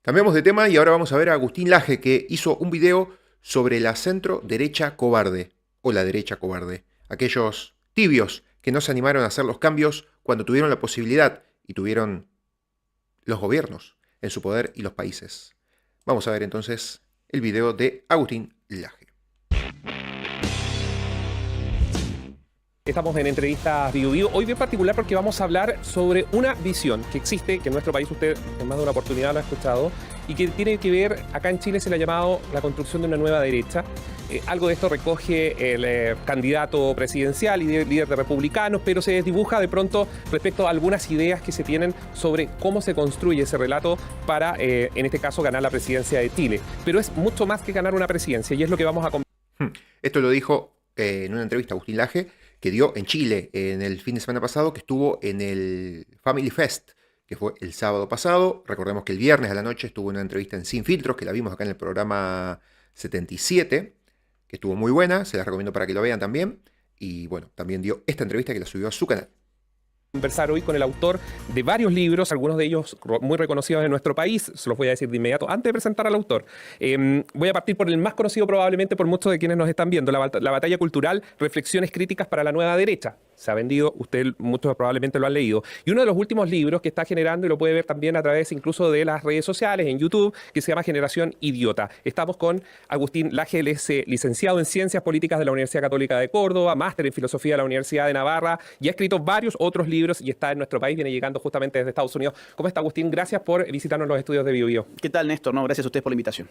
Cambiamos de tema y ahora vamos a ver a Agustín Laje, que hizo un video sobre la centro derecha cobarde, o la derecha cobarde. Aquellos tibios que no se animaron a hacer los cambios cuando tuvieron la posibilidad y tuvieron los gobiernos en su poder y los países. Vamos a ver entonces el video de Agustín Laje. Estamos en Entrevistas Bio Bio, hoy en particular porque vamos a hablar sobre una visión que existe, que en nuestro país usted en más de una oportunidad lo ha escuchado, y que tiene que ver, acá en Chile se le ha llamado la construcción de una nueva derecha. Algo de esto recoge el candidato presidencial y líder de republicanos, pero se desdibuja de pronto respecto a algunas ideas que se tienen sobre cómo se construye ese relato para, en este caso, ganar la presidencia de Chile. Pero es mucho más que ganar una presidencia y es lo que vamos a conversar. Esto lo dijo en una entrevista a Agustín Laje, que dio en Chile en el fin de semana pasado, que estuvo en el Family Fest, que fue el sábado pasado. Recordemos que el viernes a la noche estuvo una entrevista en Sin Filtros, que la vimos acá en el programa 77, que estuvo muy buena, se las recomiendo para que lo vean también. Y bueno, también dio esta entrevista que la subió a su canal. Conversar hoy con el autor de varios libros, algunos de ellos muy reconocidos en nuestro país, se los voy a decir de inmediato antes de presentar al autor. Voy a partir por el más conocido probablemente por muchos de quienes nos están viendo, La batalla cultural, reflexiones críticas para la nueva derecha. Se ha vendido, muchos probablemente lo han leído. Y uno de los últimos libros que está generando, y lo puede ver también a través incluso de las redes sociales, en YouTube, que se llama Generación Idiota. Estamos con Agustín Laje, él es licenciado en Ciencias Políticas de la Universidad Católica de Córdoba, máster en Filosofía de la Universidad de Navarra, y ha escrito varios otros libros y está en nuestro país, viene llegando justamente desde Estados Unidos. ¿Cómo está, Agustín? Gracias por visitarnos en los estudios de Bio Bio. ¿Qué tal, Néstor? No, gracias a ustedes por la invitación.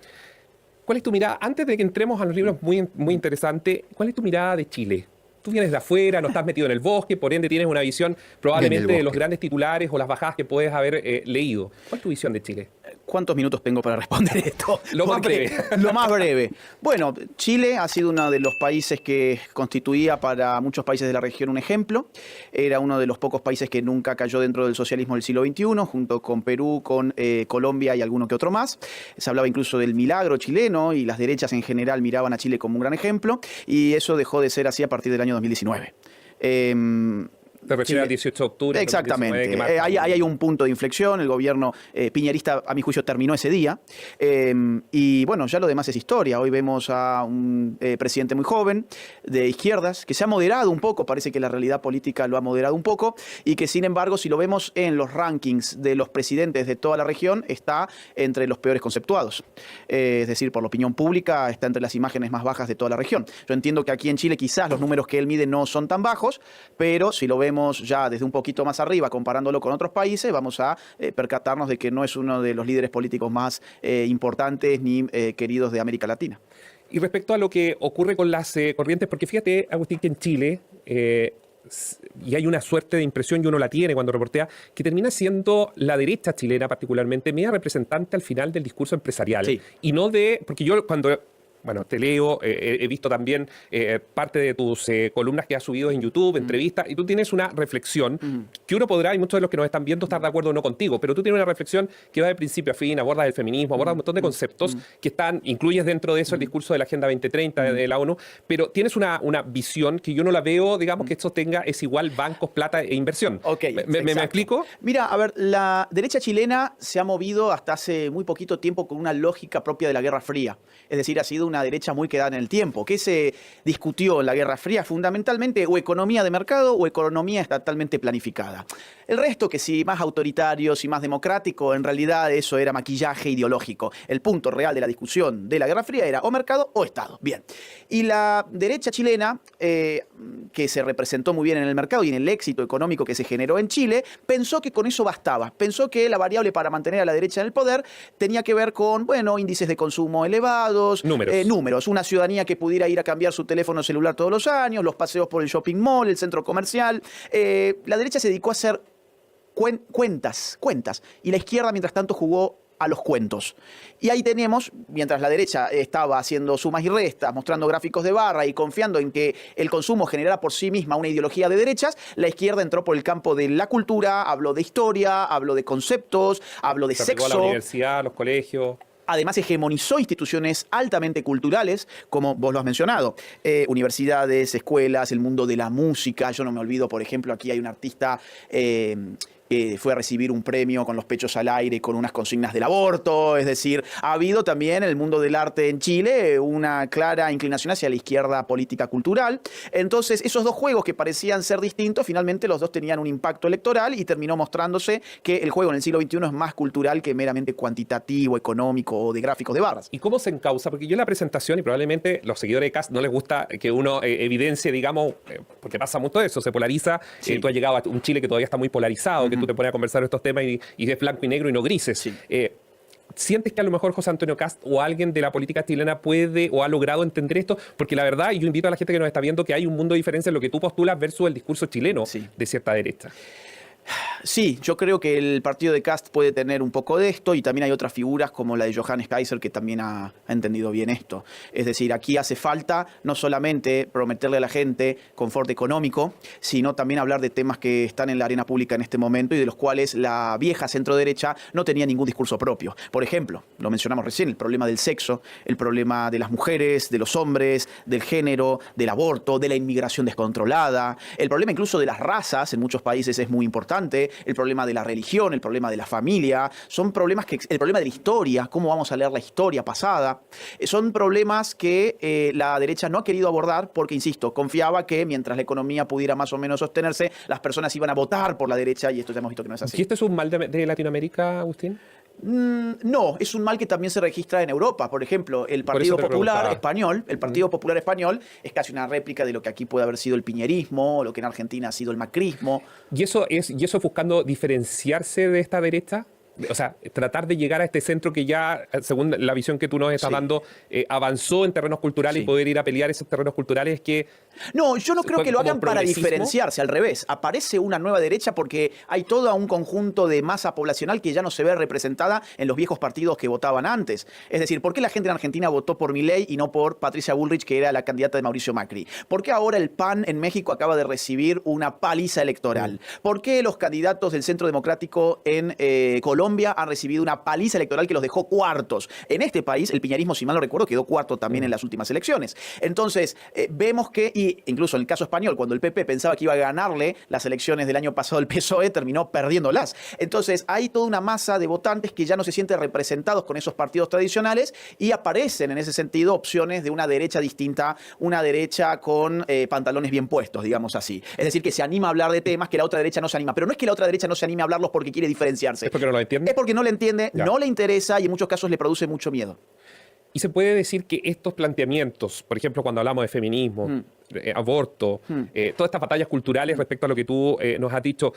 ¿Cuál es tu mirada? Antes de que entremos a los libros muy interesante, ¿cuál es tu mirada de Chile? Tú vienes de afuera, no estás metido en el bosque, por ende tienes una visión probablemente de los grandes titulares o las bajadas que puedes haber leído. ¿Cuál es tu visión de Chile? ¿Cuántos minutos tengo para responder esto? Lo más breve. Lo más breve. Bueno, Chile ha sido uno de los países que constituía para muchos países de la región un ejemplo. Era uno de los pocos países que nunca cayó dentro del socialismo del siglo XXI, junto con Perú, con Colombia y alguno que otro más. Se hablaba incluso del milagro chileno y las derechas en general miraban a Chile como un gran ejemplo, y eso dejó de ser así a partir del año 2019. Te refieres al 18 de octubre. Exactamente. Ahí hay un punto de inflexión. El gobierno piñerista, a mi juicio, terminó ese día. Y bueno, ya lo demás es historia. Hoy vemos a un presidente muy joven, de izquierdas, que se ha moderado un poco. Parece que la realidad política lo ha moderado un poco. Y que, sin embargo, si lo vemos en los rankings de los presidentes de toda la región, está entre los peores conceptuados. Es decir, por la opinión pública, está entre las imágenes más bajas de toda la región. Yo entiendo que aquí en Chile quizás los números que él mide no son tan bajos, pero si lo vemos ya desde un poquito más arriba, comparándolo con otros países, vamos a percatarnos de que no es uno de los líderes políticos más importantes ni queridos de América Latina. Y respecto a lo que ocurre con las corrientes, porque fíjate, Agustín, que en Chile, y hay una suerte de impresión, y uno la tiene cuando reportea, que termina siendo la derecha chilena particularmente media representante al final del discurso empresarial. Sí. Y no de, porque yo cuando... Bueno, te leo, he visto también parte de tus columnas que has subido en YouTube, entrevistas, y tú tienes una reflexión que uno podrá, y muchos de los que nos están viendo, estar de acuerdo o no contigo, pero tú tienes una reflexión que va de principio a fin, aborda el feminismo, aborda un montón de conceptos que incluyes dentro de eso el discurso de la Agenda 2030 de la ONU, pero tienes una visión que yo no la veo, digamos, que esto es igual bancos, plata e inversión. Okay, ¿Me explico? Mira, a ver, la derecha chilena se ha movido hasta hace muy poquito tiempo con una lógica propia de la Guerra Fría. Es decir, ha sido una derecha muy quedada en el tiempo. ¿Qué se discutió en la Guerra Fría? Fundamentalmente o economía de mercado o economía estatalmente planificada. El resto, que sí, más autoritarios y más democrático, en realidad eso era maquillaje ideológico. El punto real de la discusión de la Guerra Fría era o mercado o Estado. Bien. Y la derecha chilena, que se representó muy bien en el mercado y en el éxito económico que se generó en Chile, pensó que con eso bastaba. Pensó que la variable para mantener a la derecha en el poder tenía que ver con, bueno, índices de consumo elevados, números, una ciudadanía que pudiera ir a cambiar su teléfono celular todos los años, los paseos por el shopping mall, el centro comercial. La derecha se dedicó a hacer cuentas, y la izquierda, mientras tanto, jugó a los cuentos. Y ahí tenemos, mientras la derecha estaba haciendo sumas y restas, mostrando gráficos de barra y confiando en que el consumo generara por sí misma una ideología de derechas, la izquierda entró por el campo de la cultura, habló de historia, habló de conceptos, habló de sexo. La universidad, los colegios. Además, hegemonizó instituciones altamente culturales, como vos lo has mencionado. Universidades, escuelas, el mundo de la música. Yo no me olvido, por ejemplo, aquí hay un artista fue a recibir un premio con los pechos al aire, con unas consignas del aborto. Es decir, ha habido también en el mundo del arte en Chile una clara inclinación hacia la izquierda política cultural. Entonces, esos dos juegos que parecían ser distintos, finalmente los dos tenían un impacto electoral y terminó mostrándose que el juego en el siglo XXI es más cultural que meramente cuantitativo, económico o de gráficos de barras. ¿Y cómo se encausa? Porque yo en la presentación, y probablemente los seguidores de Kast no les gusta que uno evidencie, digamos, porque pasa mucho eso, se polariza. Sí. Tú has llegado a un Chile que todavía está muy polarizado, que tú te pones a conversar estos temas y es blanco y negro y no grises. Sí. ¿Sientes que a lo mejor José Antonio Kast o alguien de la política chilena puede o ha logrado entender esto? Porque la verdad, y yo invito a la gente que nos está viendo que hay un mundo de diferencia en lo que tú postulas versus el discurso chileno de cierta derecha. Sí, yo creo que el partido de Kast puede tener un poco de esto y también hay otras figuras como la de Johannes Kaiser que también ha entendido bien esto. Es decir, aquí hace falta no solamente prometerle a la gente confort económico, sino también hablar de temas que están en la arena pública en este momento y de los cuales la vieja centro-derecha no tenía ningún discurso propio. Por ejemplo, lo mencionamos recién, el problema del sexo, el problema de las mujeres, de los hombres, del género, del aborto, de la inmigración descontrolada, el problema incluso de las razas en muchos países es muy importante. El problema de la religión, el problema de la familia, son problemas que, el problema de la historia, cómo vamos a leer la historia pasada, son problemas que la derecha no ha querido abordar porque, insisto, confiaba que mientras la economía pudiera más o menos sostenerse, las personas iban a votar por la derecha y esto ya hemos visto que no es así. ¿Y este es un mal de Latinoamérica, Agustín? No, es un mal que también se registra en Europa. Por ejemplo, el Partido Popular Español, el Partido Popular Español es casi una réplica de lo que aquí puede haber sido el piñerismo, o lo que en Argentina ha sido el macrismo. ¿Y eso es buscando diferenciarse de esta derecha? O sea, tratar de llegar a este centro que ya, según la visión que tú nos estás dando, avanzó en terrenos culturales y poder ir a pelear esos terrenos culturales que... No, yo no creo que lo hagan para progresismo. diferenciarse, al revés. Aparece una nueva derecha porque hay todo un conjunto de masa poblacional que ya no se ve representada en los viejos partidos que votaban antes. Es decir, ¿por qué la gente en Argentina votó por Milei y no por Patricia Bullrich, que era la candidata de Mauricio Macri? ¿Por qué ahora el PAN en México acaba de recibir una paliza electoral? ¿Por qué los candidatos del Centro Democrático en Colombia han recibido una paliza electoral que los dejó cuartos? En este país, el piñerismo, si mal no recuerdo, quedó cuarto también en las últimas elecciones. Entonces, vemos que, y incluso en el caso español, cuando el PP pensaba que iba a ganarle las elecciones del año pasado el PSOE, terminó perdiéndolas. Entonces, hay toda una masa de votantes que ya no se sienten representados con esos partidos tradicionales y aparecen en ese sentido opciones de una derecha distinta, una derecha con pantalones bien puestos, digamos así. Es decir, que se anima a hablar de temas que la otra derecha no se anima. Pero no es que la otra derecha no se anime a hablarlos porque quiere diferenciarse. ¿Es porque no lo entiende? Es porque no le entiende, no le interesa y en muchos casos le produce mucho miedo. Y se puede decir que estos planteamientos, por ejemplo, cuando hablamos de feminismo, aborto, todas estas batallas culturales respecto a lo que tú nos has dicho,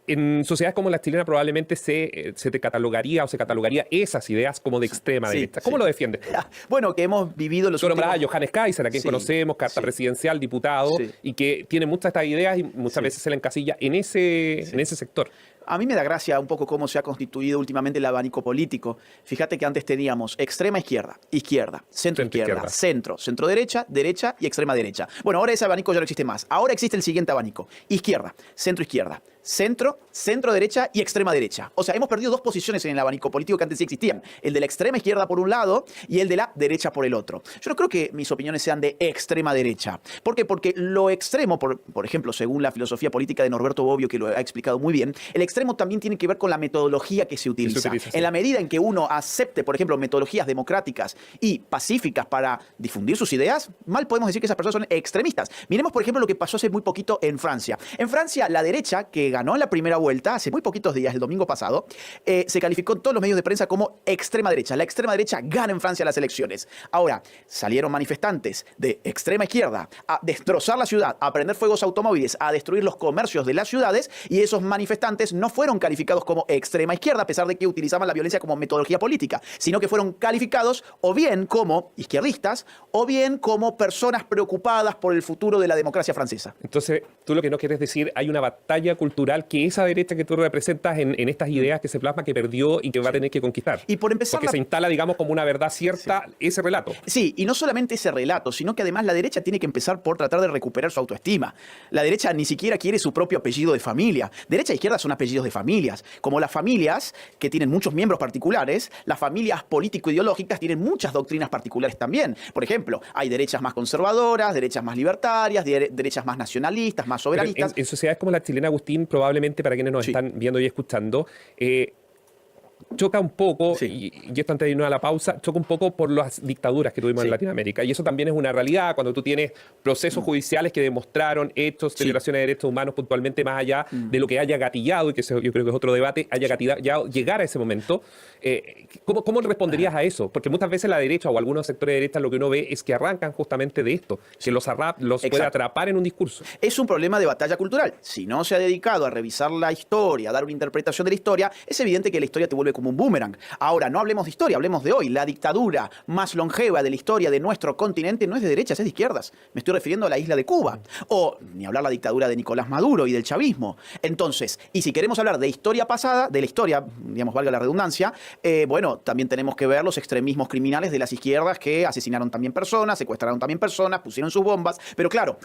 en sociedades como la chilena probablemente se te catalogaría o se catalogaría esas ideas como de extrema derecha. ¿Cómo lo defiendes? Bueno, que hemos vivido los últimos... a Johannes Kaiser, a quien conocemos, carta presidencial, diputado, y que tiene muchas de estas ideas y muchas veces se la encasilla en ese sector. A mí me da gracia un poco cómo se ha constituido últimamente el abanico político. Fíjate que antes teníamos extrema izquierda, izquierda, centro izquierda, centro, centro derecha, derecha y extrema derecha. Bueno, ahora ese abanico ya no existe más. Ahora existe el siguiente abanico: izquierda, centro izquierda, centro, centro derecha y extrema derecha. O sea, hemos perdido dos posiciones en el abanico político que antes sí existían. El de la extrema izquierda por un lado y el de la derecha por el otro. Yo no creo que mis opiniones sean de extrema derecha. ¿Por qué? Porque lo extremo, por ejemplo, según la filosofía política de Norberto Bobbio, que lo ha explicado muy bien, el extremo también tiene que ver con la metodología que se utiliza. En la medida en que uno acepte, por ejemplo, metodologías democráticas y pacíficas para difundir sus ideas, mal podemos decir que esas personas son extremistas. Miremos, por ejemplo, lo que pasó hace muy poquito en Francia. En Francia, la derecha, que ganó en la primera vuelta, hace muy poquitos días, el domingo pasado, se calificó en todos los medios de prensa como extrema derecha. La extrema derecha gana en Francia las elecciones. Ahora, salieron manifestantes de extrema izquierda a destrozar la ciudad, a prender fuegos automóviles, a destruir los comercios de las ciudades, y esos manifestantes no fueron calificados como extrema izquierda, a pesar de que utilizaban la violencia como metodología política, sino que fueron calificados o bien como izquierdistas o bien como personas preocupadas por el futuro de la democracia francesa. Entonces, tú lo que no quieres decir, hay una batalla cultural que esa derecha que tú representas en estas ideas que se plasma, que perdió y que va a tener que conquistar. Y por empezar, porque se instala, digamos, como una verdad cierta ese relato. Sí, y no solamente ese relato, sino que además la derecha tiene que empezar por tratar de recuperar su autoestima. La derecha ni siquiera quiere su propio apellido de familia. Derecha e izquierda son apellidos apellidos de familias. Como las familias, que tienen muchos miembros particulares, las familias político-ideológicas tienen muchas doctrinas particulares también. Por ejemplo, hay derechas más conservadoras, derechas más libertarias, derechas más nacionalistas, más soberanistas. En sociedades como la chilena, Agustín, probablemente para quienes nos están viendo y escuchando, choca un poco, y esto antes de irnos a la pausa, choca un poco por las dictaduras que tuvimos en Latinoamérica. Y eso también es una realidad cuando tú tienes procesos judiciales que demostraron hechos de violaciones de derechos humanos puntualmente más allá de lo que haya gatillado, y que yo creo que es otro debate, haya gatillado llegar a ese momento. ¿Cómo responderías a eso? Porque muchas veces la derecha o algunos sectores de derecha lo que uno ve es que arrancan justamente de esto, que los puede atrapar en un discurso. Es un problema de batalla cultural. Si no se ha dedicado a revisar la historia, a dar una interpretación de la historia, es evidente que la historia te vuelve como un boomerang. Ahora, no hablemos de historia, hablemos de hoy. La dictadura más longeva de la historia de nuestro continente no es de derechas, es de izquierdas. Me estoy refiriendo a la isla de Cuba. O, ni hablar la dictadura de Nicolás Maduro y del chavismo. Entonces, y si queremos hablar de historia pasada, de la historia, digamos, valga la redundancia, bueno, también tenemos que ver los extremismos criminales de las izquierdas que asesinaron también personas, secuestraron también personas, pusieron sus bombas. Pero claro,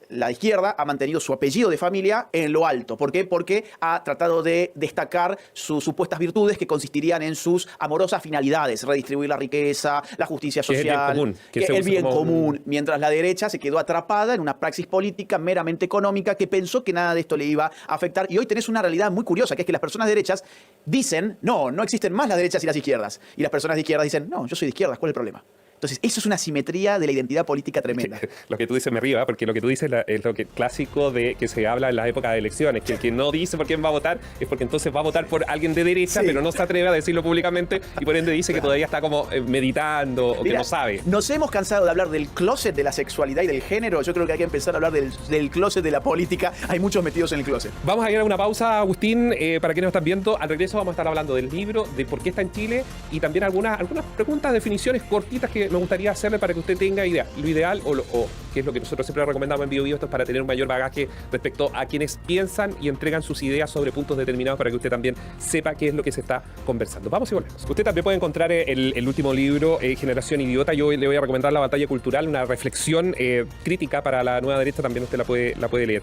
la izquierda ha mantenido su apellido de familia en lo alto. ¿Por qué? Porque ha tratado de destacar sus supuestas virtudes que consistirían en sus amorosas finalidades: redistribuir la riqueza, la justicia social, el bien común, mientras la derecha se quedó atrapada en una praxis política meramente económica que pensó que nada de esto le iba a afectar. Y hoy tenés una realidad muy curiosa, que es que las personas derechas dicen, no existen más las derechas y las izquierdas. Y las personas de izquierdas dicen, no, yo soy de izquierdas, ¿cuál es el problema? Entonces, eso es una simetría de la identidad política tremenda. Lo que tú dices me río, porque lo que tú dices es lo clásico de que se habla en las épocas de elecciones, que el que no dice por quién va a votar es porque entonces va a votar por alguien de derecha, pero no se atreve a decirlo públicamente y por ende dice que todavía está como meditando o que no sabe. Nos hemos cansado de hablar del closet de la sexualidad y del género. Yo creo que hay que empezar a hablar del closet de la política. Hay muchos metidos en el closet. Vamos a ir a una pausa, Agustín, para quienes nos están viendo. Al regreso vamos a estar hablando del libro, de por qué está en Chile y también algunas preguntas, definiciones cortitas que me gustaría hacerle para que usted tenga idea. Lo ideal, o que es lo que nosotros siempre recomendamos en BioBio, esto es para tener un mayor bagaje respecto a quienes piensan y entregan sus ideas sobre puntos determinados para que usted también sepa qué es lo que se está conversando. Vamos y volvemos. Usted también puede encontrar el último libro, Generación Idiota. Yo le voy a recomendar La Batalla Cultural, una reflexión crítica para la nueva derecha, también usted la puede leer.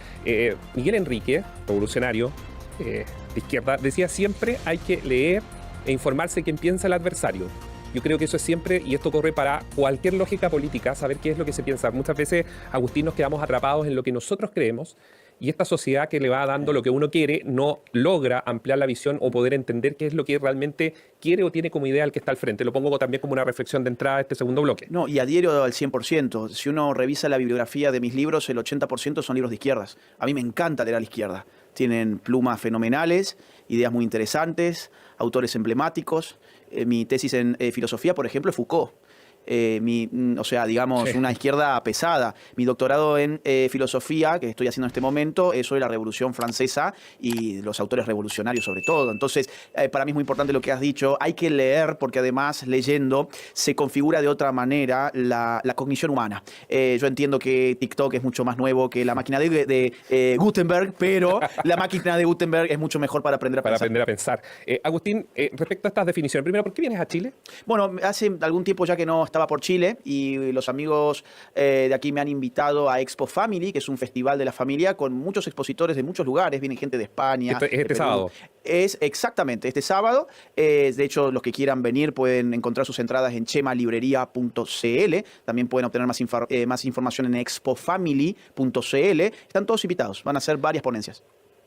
Miguel Enrique, revolucionario de izquierda, decía siempre hay que leer e informarse quién piensa el adversario. Yo creo que eso es siempre, y esto corre para cualquier lógica política, saber qué es lo que se piensa. Muchas veces, Agustín, nos quedamos atrapados en lo que nosotros creemos, y esta sociedad que le va dando lo que uno quiere no logra ampliar la visión o poder entender qué es lo que realmente quiere o tiene como idea el que está al frente. Lo pongo también como una reflexión de entrada a este segundo bloque. No, y adhiero al 100%. Si uno revisa la bibliografía de mis libros, el 80% son libros de izquierdas. A mí me encanta leer a la izquierda. Tienen plumas fenomenales, ideas muy interesantes, autores emblemáticos. Mi tesis en filosofía, por ejemplo, es Foucault. O sea, digamos, una izquierda pesada. Mi doctorado en filosofía, que estoy haciendo en este momento, es sobre la Revolución Francesa y los autores revolucionarios sobre todo. Entonces, para mí es muy importante lo que has dicho. Hay que leer porque además, leyendo, se configura de otra manera la cognición humana. Yo entiendo que TikTok es mucho más nuevo que la máquina de Gutenberg, pero la máquina de Gutenberg es mucho mejor para aprender a pensar. Agustín, respecto a estas definiciones, primero, ¿por qué vienes a Chile? Bueno, hace algún tiempo ya que no estaba por Chile y los amigos de aquí me han invitado a Expo Family, que es un festival de la familia con muchos expositores de muchos lugares. Viene gente de España. Es este sábado. Es exactamente este sábado. De hecho, los que quieran venir pueden encontrar sus entradas en chemalibrería.cl. También pueden obtener más información en expofamily.cl. Están todos invitados. Van a ser varias ponencias.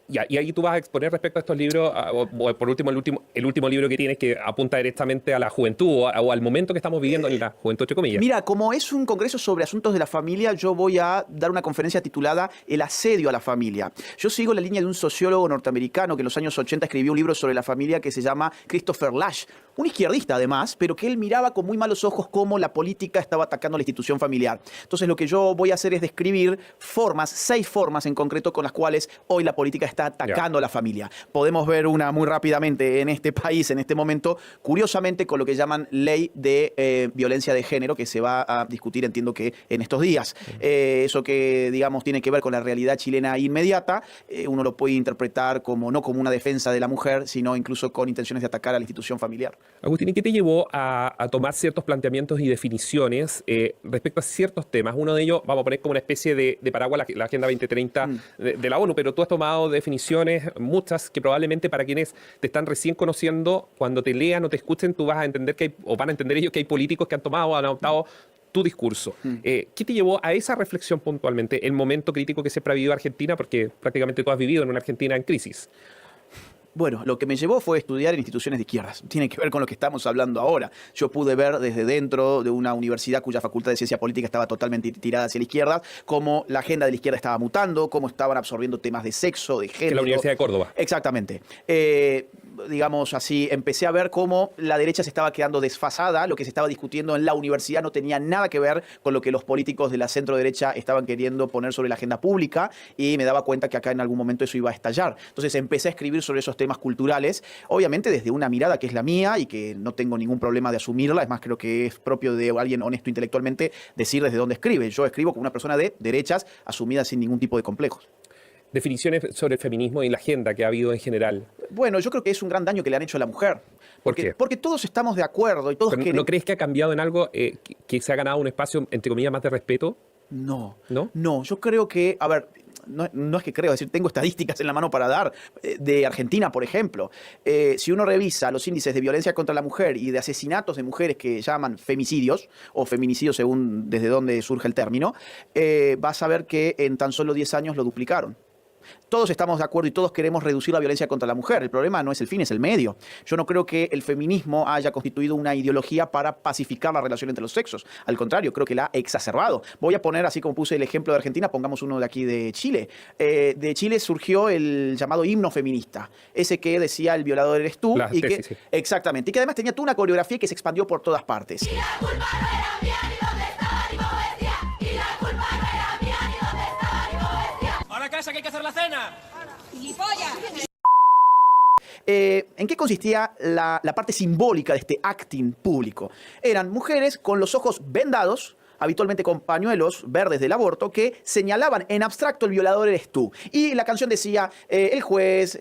Y ahí tú vas a exponer respecto a estos libros, o por último, el último libro que tienes que apunta directamente a la juventud o al momento que estamos viviendo en la juventud, entre comillas. Mira, como es un congreso sobre asuntos de la familia, yo voy a dar una conferencia titulada El asedio a la familia. Yo sigo la línea de un sociólogo norteamericano que en los años 80 escribió un libro sobre la familia que se llama Christopher Lasch, un izquierdista además, pero que él miraba con muy malos ojos cómo la política estaba atacando la institución familiar. Entonces lo que yo voy a hacer es describir 6 formas en concreto con las cuales hoy la política está atacando a la familia. Podemos ver una muy rápidamente en este país, en este momento, curiosamente con lo que llaman ley de violencia de género, que se va a discutir, entiendo que en estos días. Eso que, digamos, tiene que ver con la realidad chilena inmediata, uno lo puede interpretar como no como una defensa de la mujer, sino incluso con intenciones de atacar a la institución familiar. Agustín, ¿y qué te llevó a tomar ciertos planteamientos y definiciones respecto a ciertos temas? Uno de ellos, vamos a poner como una especie de paraguas la Agenda 2030 de la ONU, pero tú has tomado definiciones, muchas, que probablemente para quienes te están recién conociendo, cuando te lean o te escuchen, tú vas a entender o van a entender ellos que hay políticos que han tomado o han adoptado tu discurso. ¿Qué te llevó a esa reflexión puntualmente, el momento crítico que siempre ha vivido Argentina? Porque prácticamente tú has vivido en una Argentina en crisis. Bueno, lo que me llevó fue estudiar en instituciones de izquierdas. Tiene que ver con lo que estamos hablando ahora. Yo pude ver desde dentro de una universidad cuya facultad de ciencia política estaba totalmente tirada hacia la izquierda, cómo la agenda de la izquierda estaba mutando, cómo estaban absorbiendo temas de sexo, de género. Que la Universidad de Córdoba. Exactamente. Digamos así, empecé a ver cómo la derecha se estaba quedando desfasada, lo que se estaba discutiendo en la universidad no tenía nada que ver con lo que los políticos de la centro derecha estaban queriendo poner sobre la agenda pública, y me daba cuenta que acá en algún momento eso iba a estallar. Entonces empecé a escribir sobre esos temas culturales, obviamente desde una mirada que es la mía y que no tengo ningún problema de asumirla. Es más, creo que es propio de alguien honesto intelectualmente decir desde dónde escribe. Yo escribo como una persona de derechas, asumida sin ningún tipo de complejos. Definiciones sobre el feminismo y la agenda que ha habido en general. Bueno, yo creo que es un gran daño que le han hecho a la mujer. ¿Por qué? Porque todos estamos de acuerdo y todos ¿Pero queremos... ¿No crees que ha cambiado en algo, que se ha ganado un espacio, entre comillas, más de respeto? No. ¿No? No, yo creo que, a ver, no es que creo, es decir, tengo estadísticas en la mano para dar, de Argentina, por ejemplo. Si uno revisa los índices de violencia contra la mujer y de asesinatos de mujeres que llaman femicidios, o feminicidios según desde dónde surge el término, vas a ver que en tan solo 10 años lo duplicaron. Todos estamos de acuerdo y todos queremos reducir la violencia contra la mujer. El problema no es el fin, es el medio. Yo no creo que el feminismo haya constituido una ideología para pacificar la relación entre los sexos. Al contrario, creo que la ha exacerbado. Voy a poner, así como puse el ejemplo de Argentina, pongamos uno de aquí de Chile. De Chile surgió el llamado himno feminista. Ese que decía el violador eres tú. La tesis, sí. Exactamente. Y que además tenía toda una coreografía que se expandió por todas partes. Y la culpa no era mía, ni dónde estaba, ni Boetia. Y la culpa no era mía, ni dónde estaba, ni Boetia. ¡Ahora casa que hay que hacer la cena! ¿En qué consistía la parte simbólica de este acting público? Eran mujeres con los ojos vendados, habitualmente con pañuelos verdes del aborto, que señalaban en abstracto el violador eres tú. Y la canción decía, el juez,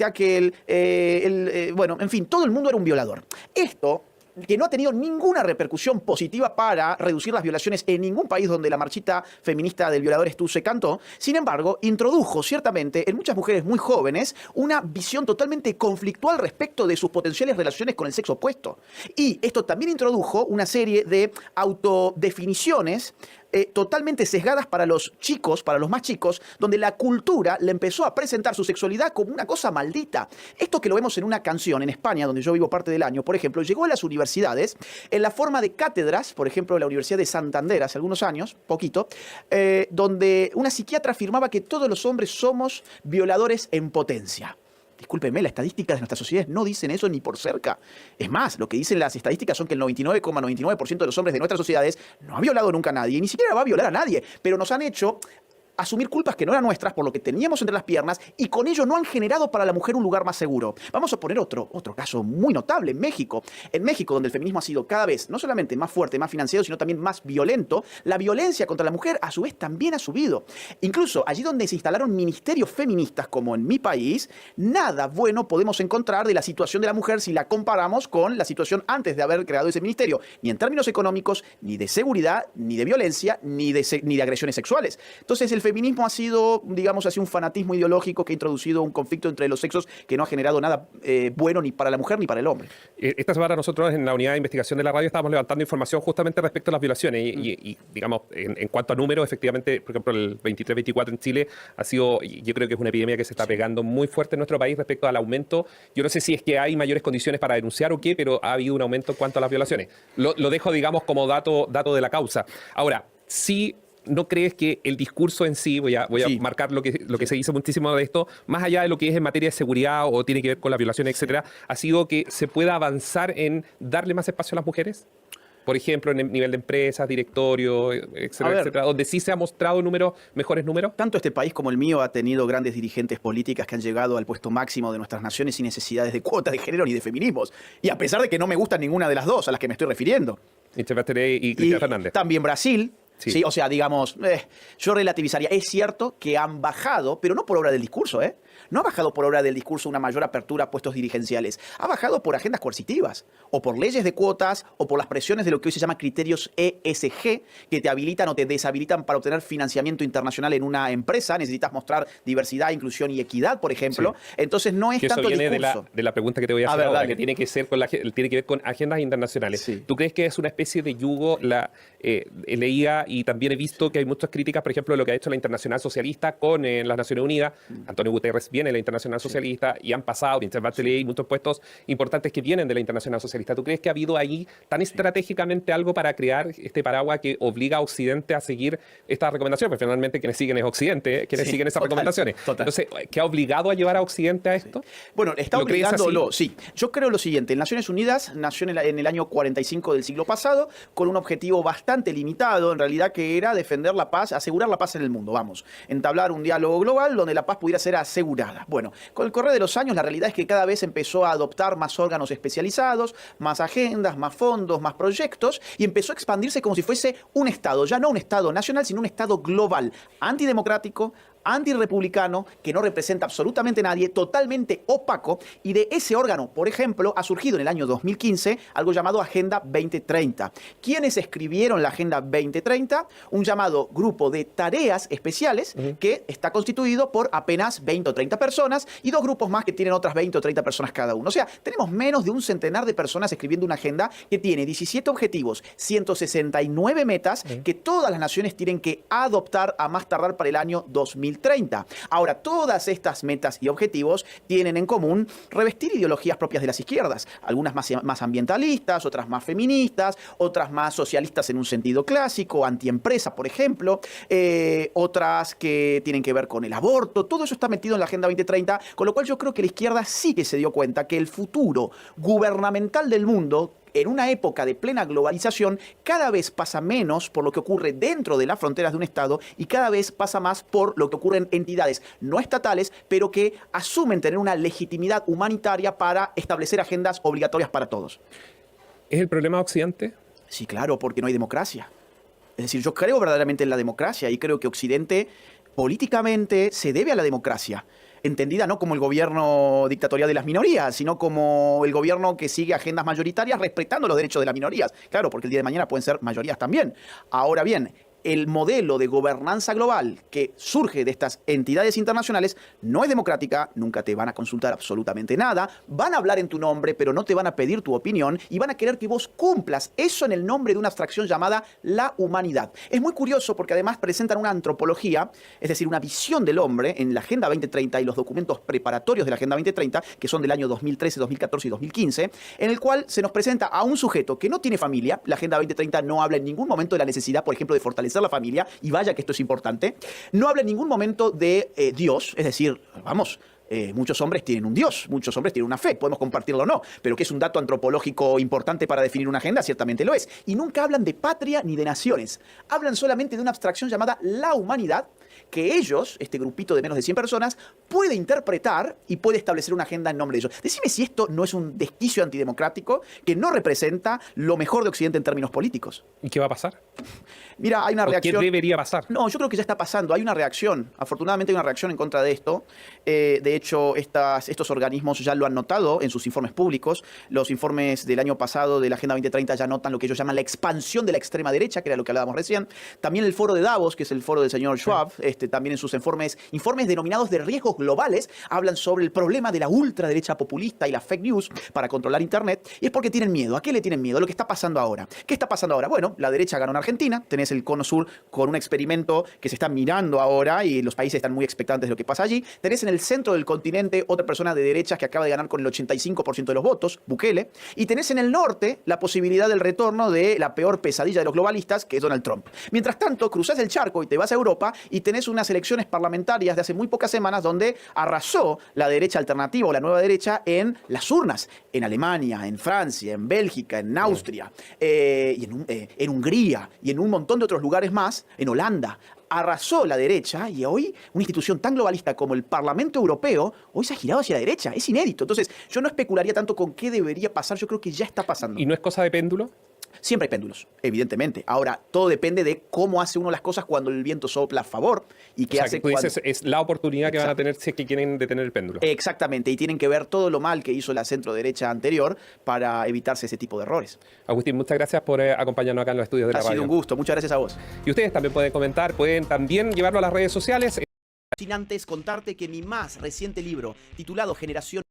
aquel, bueno, en fin, todo el mundo era un violador. Esto, que no ha tenido ninguna repercusión positiva para reducir las violaciones en ningún país donde la marchita feminista del violador es tú se cantó, sin embargo, introdujo ciertamente en muchas mujeres muy jóvenes una visión totalmente conflictual respecto de sus potenciales relaciones con el sexo opuesto. Y esto también introdujo una serie de autodefiniciones totalmente sesgadas para los chicos, para los más chicos, donde la cultura le empezó a presentar su sexualidad como una cosa maldita. Esto que lo vemos en una canción en España, donde yo vivo parte del año, por ejemplo, llegó a las universidades en la forma de cátedras, por ejemplo, la Universidad de Santander hace algunos años, poquito, donde una psiquiatra afirmaba que todos los hombres somos violadores en potencia. Discúlpeme, las estadísticas de nuestras sociedades no dicen eso ni por cerca. Es más, lo que dicen las estadísticas son que el 99,99% de los hombres de nuestras sociedades no ha violado nunca a nadie, ni siquiera va a violar a nadie, pero nos han hecho asumir culpas que no eran nuestras por lo que teníamos entre las piernas, y con ello no han generado para la mujer un lugar más seguro. Vamos a poner otro caso muy notable en México. En México, donde el feminismo ha sido cada vez no solamente más fuerte, más financiado, sino también más violento, la violencia contra la mujer a su vez también ha subido. Incluso allí donde se instalaron ministerios feministas, como en mi país, nada bueno podemos encontrar de la situación de la mujer si la comparamos con la situación antes de haber creado ese ministerio, ni en términos económicos, ni de seguridad, ni de violencia, ni de agresiones sexuales. Entonces el feminismo ha sido, digamos así, un fanatismo ideológico que ha introducido un conflicto entre los sexos que no ha generado nada bueno ni para la mujer ni para el hombre. Esta semana nosotros en la unidad de investigación de la radio estábamos levantando información justamente respecto a las violaciones y digamos, en cuanto a números, efectivamente, por ejemplo, el 23-24 en Chile ha sido, yo creo que es una epidemia que se está pegando muy fuerte en nuestro país respecto al aumento. Yo no sé si es que hay mayores condiciones para denunciar o qué, pero ha habido un aumento en cuanto a las violaciones. Lo dejo, digamos, como dato de la causa. Ahora, sí... ¿No crees que el discurso en sí, voy a marcar lo que se dice muchísimo de esto, más allá de lo que es en materia de seguridad o tiene que ver con la violación, etcétera, ha sido que se pueda avanzar en darle más espacio a las mujeres? Por ejemplo, en el nivel de empresas, directorio, etcétera, etcétera, donde sí se ha mostrado mejores números. Tanto este país como el mío ha tenido grandes dirigentes políticas que han llegado al puesto máximo de nuestras naciones sin necesidades de cuotas de género ni de feminismos. Y a pesar de que no me gustan ninguna de las dos a las que me estoy refiriendo. Michelle Bachelet y Cristina Fernández. También Brasil. Sí. Sí, o sea, digamos, yo relativizaría. Es cierto que han bajado, pero no por obra del discurso, No ha bajado por obra del discurso una mayor apertura a puestos dirigenciales. Ha bajado por agendas coercitivas, o por leyes de cuotas, o por las presiones de lo que hoy se llama criterios ESG, que te habilitan o te deshabilitan para obtener financiamiento internacional en una empresa. Necesitas mostrar diversidad, inclusión y equidad, por ejemplo. Sí. Entonces no es Que eso tanto el viene discurso. de la pregunta que te voy a hacer ver, ahora, dale. que tiene que ser con tiene que ver con agendas internacionales. Sí. ¿Tú crees que es una especie de yugo? Leía y también he visto que hay muchas críticas, por ejemplo, lo que ha hecho la Internacional Socialista con las Naciones Unidas. Antonio Guterres viene de la Internacional Socialista y han pasado Michelle Bachelet y muchos puestos importantes que vienen de la Internacional Socialista. ¿Tú crees que ha habido ahí tan estratégicamente algo para crear este paraguas que obliga a Occidente a seguir estas recomendaciones? Porque finalmente quienes siguen es Occidente, quienes siguen esas recomendaciones. Total. Entonces, ¿qué ha obligado a llevar a Occidente a esto? Bueno, está ¿Lo crees obligándolo, así? sí. Yo creo lo siguiente, Naciones Unidas nació en el año 45 del siglo pasado con un objetivo bastante limitado, en realidad, que era defender la paz, asegurar la paz en el mundo, vamos. Entablar un diálogo global donde la paz pudiera ser asegurada. Bueno, con el correr de los años, la realidad es que cada vez empezó a adoptar más órganos especializados, más agendas, más fondos, más proyectos, y empezó a expandirse como si fuese un Estado, ya no un Estado nacional, sino un Estado global, antidemocrático, antirrepublicano, que no representa absolutamente a nadie, totalmente opaco, y de ese órgano, por ejemplo, ha surgido en el año 2015 algo llamado Agenda 2030. ¿Quiénes escribieron la Agenda 2030? Un llamado grupo de tareas especiales que está constituido por apenas 20 o 30 personas y dos grupos más que tienen otras 20 o 30 personas cada uno. O sea, tenemos menos de un centenar de personas escribiendo una agenda que tiene 17 objetivos, 169 metas que todas las naciones tienen que adoptar a más tardar para el año 2030. Ahora, todas estas metas y objetivos tienen en común revestir ideologías propias de las izquierdas, algunas más ambientalistas, otras más feministas, otras más socialistas en un sentido clásico, antiempresa, por ejemplo, otras que tienen que ver con el aborto. Todo eso está metido en la Agenda 2030, con lo cual yo creo que la izquierda sí que se dio cuenta que el futuro gubernamental del mundo, en una época de plena globalización, cada vez pasa menos por lo que ocurre dentro de las fronteras de un Estado y cada vez pasa más por lo que ocurre en entidades no estatales, pero que asumen tener una legitimidad humanitaria para establecer agendas obligatorias para todos. ¿Es el problema de Occidente? Sí, claro, porque no hay democracia. Es decir, yo creo verdaderamente en la democracia y creo que Occidente políticamente se debe a la democracia. Entendida no como el gobierno dictatorial de las minorías, sino como el gobierno que sigue agendas mayoritarias respetando los derechos de las minorías. Claro, porque el día de mañana pueden ser mayorías también. Ahora bien, el modelo de gobernanza global que surge de estas entidades internacionales no es democrática, nunca te van a consultar absolutamente nada, van a hablar en tu nombre, pero no te van a pedir tu opinión y van a querer que vos cumplas eso en el nombre de una abstracción llamada la humanidad. Es muy curioso porque además presentan una antropología, es decir, una visión del hombre en la Agenda 2030 y los documentos preparatorios de la Agenda 2030, que son del año 2013, 2014 y 2015, en el cual se nos presenta a un sujeto que no tiene familia. La Agenda 2030 no habla en ningún momento de la necesidad, por ejemplo, de fortalecer la familia, y vaya que esto es importante. No habla en ningún momento de Dios, es decir, vamos, muchos hombres tienen un Dios, muchos hombres tienen una fe, podemos compartirlo o no, pero que es un dato antropológico importante para definir una agenda, ciertamente lo es. Y nunca hablan de patria ni de naciones, hablan solamente de una abstracción llamada la humanidad, que ellos, este grupito de menos de 100 personas, puede interpretar y puede establecer una agenda en nombre de ellos. Decime si esto no es un desquicio antidemocrático que no representa lo mejor de Occidente en términos políticos. ¿Y qué va a pasar? Mira, hay una ¿O reacción. ¿Qué debería pasar? No, yo creo que ya está pasando. Hay una reacción. Afortunadamente hay una reacción en contra de esto. De hecho, estos organismos ya lo han notado en sus informes públicos. Los informes del año pasado de la Agenda 2030 ya notan lo que ellos llaman la expansión de la extrema derecha, que era lo que hablábamos recién. También el foro de Davos, que es el foro del señor Schwab, también en sus informes denominados de riesgos globales, hablan sobre el problema de la ultraderecha populista y la fake news para controlar Internet. Y es porque tienen miedo. ¿A qué le tienen miedo? Lo que está pasando ahora. ¿Qué está pasando ahora? Bueno, la derecha ganó en Argentina. Tenés el Cono Sur con un experimento que se está mirando ahora y los países están muy expectantes de lo que pasa allí. Tenés en el centro del continente otra persona de derechas que acaba de ganar con el 85% de los votos, Bukele. Y tenés en el norte la posibilidad del retorno de la peor pesadilla de los globalistas, que es Donald Trump. Mientras tanto, cruzás el charco y te vas a Europa y tenés unas elecciones parlamentarias de hace muy pocas semanas donde arrasó la derecha alternativa o la nueva derecha en las urnas, en Alemania, en Francia, en Bélgica, en Austria, y en Hungría y en un montón de otros lugares más, en Holanda. Arrasó la derecha y hoy una institución tan globalista como el Parlamento Europeo hoy se ha girado hacia la derecha. Es inédito. Entonces, yo no especularía tanto con qué debería pasar. Yo creo que ya está pasando. ¿Y no es cosa de péndulo? Siempre hay péndulos, evidentemente. Ahora, todo depende de cómo hace uno las cosas cuando el viento sopla a favor y O qué sea, hace que tú dices, cuando... es la oportunidad que van a Exacto. tener si es que quieren detener el péndulo. Exactamente, y tienen que ver todo lo mal que hizo la centro derecha anterior para evitarse ese tipo de errores. Agustín, muchas gracias por acompañarnos acá en los estudios de la Ha sido radio. un gusto, muchas gracias a vos. Y ustedes también pueden comentar, pueden también llevarlo a las redes sociales. Sin antes contarte que mi más reciente libro, titulado Generación...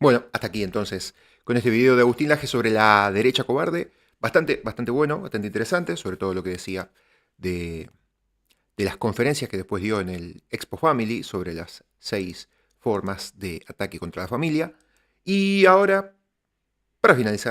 Bueno, hasta aquí entonces con este video de Agustín Laje sobre la derecha cobarde. Bastante bueno, bastante interesante, sobre todo lo que decía de las conferencias que después dio en el Expo Family sobre las 6 formas de ataque contra la familia. Y ahora, para finalizar,